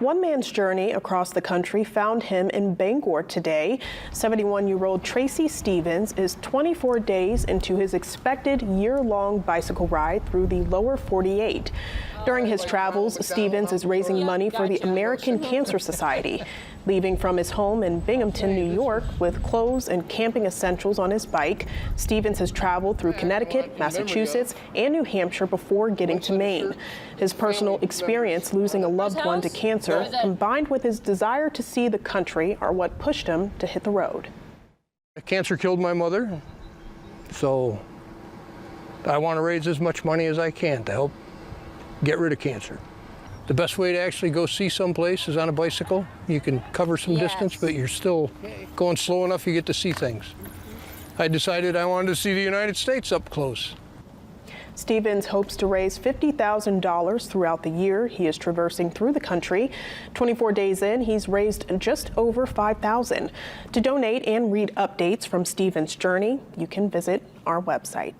One man's journey across the country found him in Bangor today. 71-year-old Tracy Stevens is 24 days into his expected year-long bicycle ride through the lower 48. During his travels, Stevens is raising money for the American Cancer Society. Leaving from his home in Binghamton, New York, with clothes and camping essentials on his bike, Stevens has traveled through Connecticut, Massachusetts, and New Hampshire before getting to Maine. His personal experience losing a loved one to cancer, combined with his desire to see the country, are what pushed him to hit the road. Cancer killed my mother, so I want to raise as much money as I can to help get rid of cancer. The best way to actually go see someplace is on a bicycle. You can cover some distance, but you're still going slow enough you get to see things. I decided I wanted to see the United States up close. Stevens hopes to raise $50,000 throughout the year he is traversing through the country. 24 days in, he's raised just over $5,000. To donate and read updates from Stevens' journey, you can visit our website.